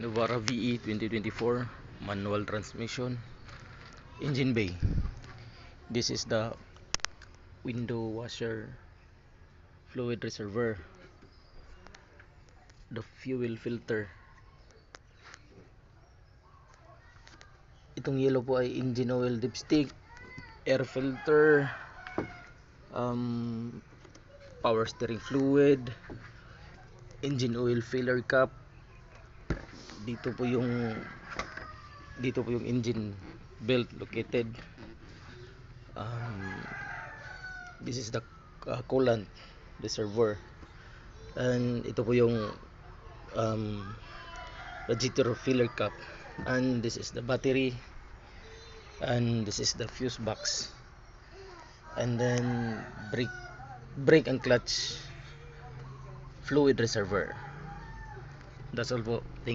Navara VE 2024 manual transmission, engine bay. This is the window washer, fluid reservoir, the fuel filter. Itong yellow po ay engine oil dipstick, air filter, power steering fluid, engine oil filler cap. Dito po yung engine belt located. This is the coolant reservoir, and ito po yung radiator filler cap, and this is the battery, and this is the fuse box, and then brake and clutch fluid reservoir. That's all po. Thank you.